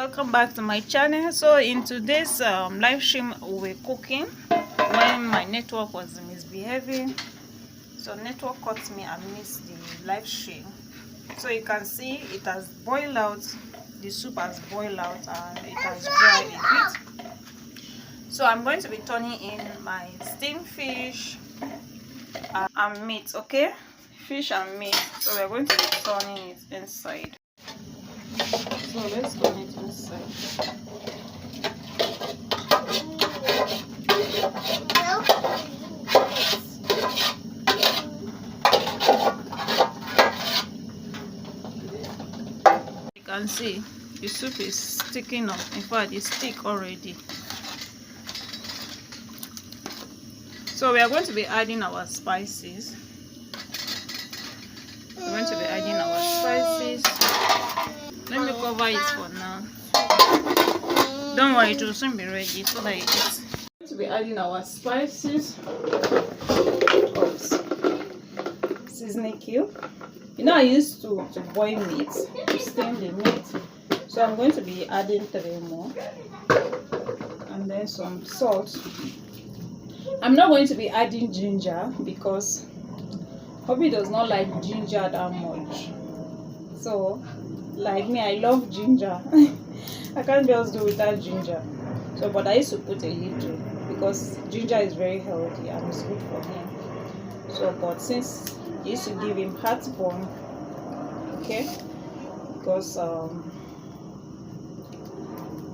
Welcome back to my channel. So in today's live stream, we're cooking when my network was misbehaving. So network caught me and missed the live stream. So you can see it has boiled out. The soup has boiled out and it has dried a bit. So I'm going to be turning in my steamed fish and meat. Okay, fish and meat. So we're going to be turning it inside. So let's turn it inside. You can see the soup is sticking up. In fact, it's thick already. So we are going to be adding our spices. We're going to be adding our spices. Let me cover it for now. Don't worry, it will soon be ready so that it is. We're going to be adding our spices. Oops. Seasoning cube. You know, I used to boil meat, to steam the meat. So I'm going to be adding 3 more. And then some salt. I'm not going to be adding ginger because hubby does not like ginger that much. So, like me, I love ginger. I can't just do without ginger. So, but I used to put a little because ginger is very healthy and it's good for him. So, but since I used to give him heartburn, okay, because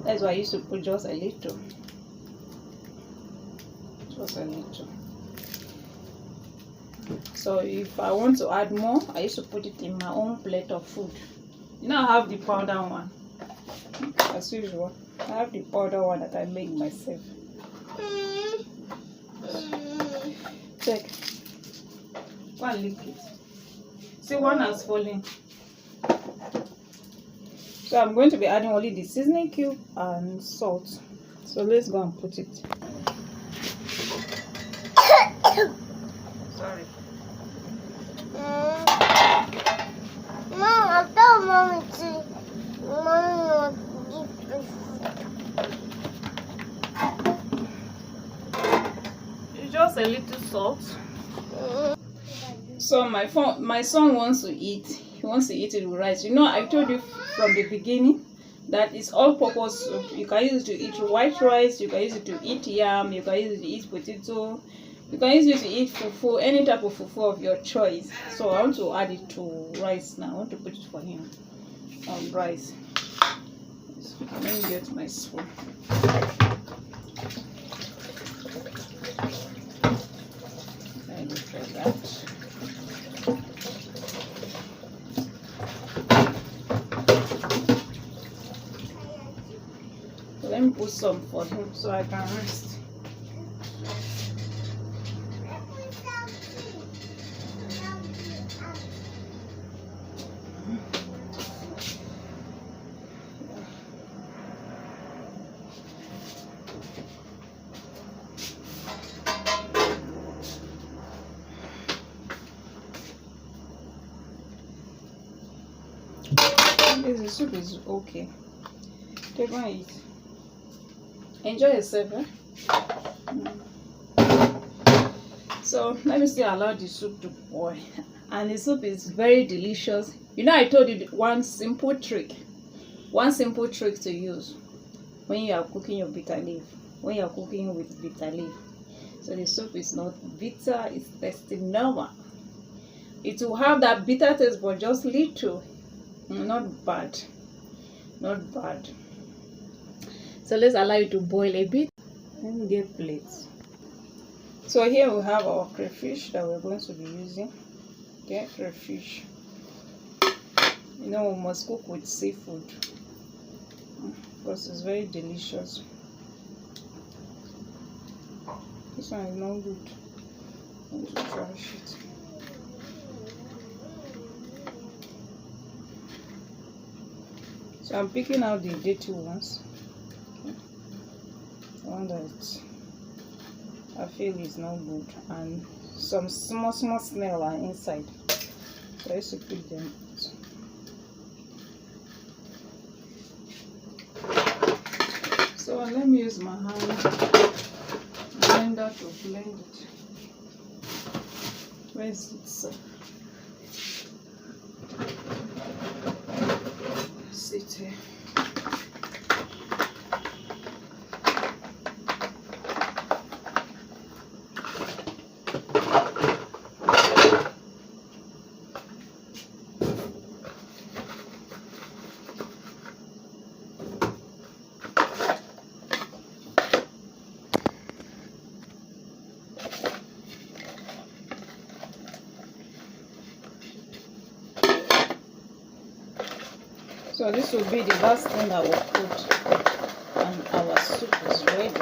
that's why I used to put just a little. Just a little. So if I want to add more, I used to put it in my own plate of food. You know, I have the powder one. As usual, I have the powder one that I make myself. Check. One lick it. See, one has fallen. So I'm going to be adding only the seasoning cube and salt. So let's go and put it. Sorry. Mom, I thought mommy would give me food. It's just a little salt. So my son wants to eat. He wants to eat it with rice. You know, I told you from the beginning that it's all-purpose soup. You can use it to eat white rice. You can use it to eat yam. You can use it to eat potato. You can use it to eat fufu, any type of fufu of your choice. So I want to add it to rice now. I want to put it for him on rice. So let me get my spoon. Let me try that. So let me put some for him so I can rest. The soup is okay. Take one eat. Enjoy yourself, eh? So let me still allow the soup to boil. And the soup is very delicious. You know, I told you one simple trick to use when you are cooking your bitter leaf, when you are cooking with bitter leaf. So the soup is not bitter, it's tasting normal. It will have that bitter taste, but just little. Not bad. Not bad. So let's allow it to boil a bit. Let me get plates. So here we have our crayfish that we're going to be using. Okay, crayfish. You know, we must cook with seafood because it's very delicious. This one is not good. I want to trash it. So I'm picking out the dirty ones. Okay. The one that I feel is not good, and some small snail are inside. Let's pick them out. let me use my hand blender to blend it. Where is it? Sit here. So this will be the last thing that we'll put, and our soup is ready.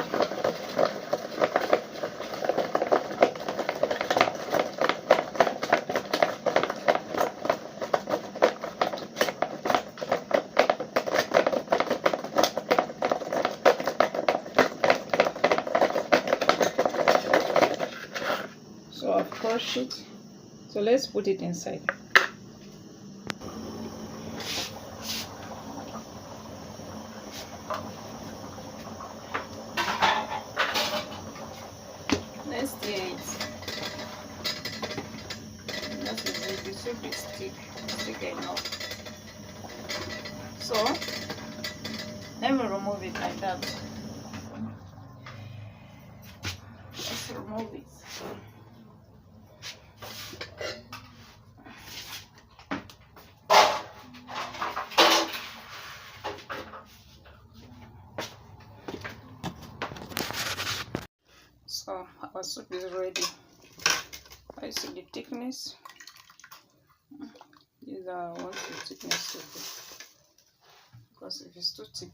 So I've crushed it. So let's put it inside. Let's stir it. That is it. The soup is thick enough. So let me remove it like that. Let's remove it. So our soup is ready. I see the thickness. These are what the thickness should be. Because if it's too thick,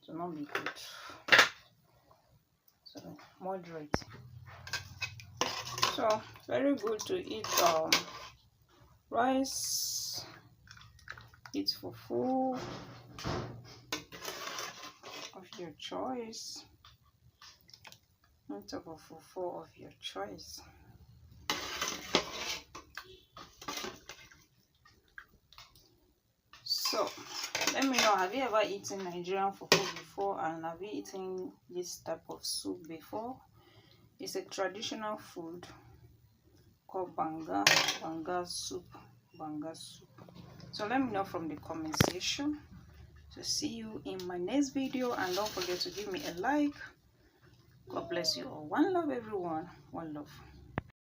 it will not be good. So moderate. So very good to eat rice, eat fufu of your choice, on top of fufu of your choice. So let me know, have you ever eaten Nigerian fufu before, and have you eaten this type of soup before? It's a traditional food called banga soup. So let me know from the comment section. So see you in my next video, and don't forget to give me a like. God bless you all. One love everyone. One love.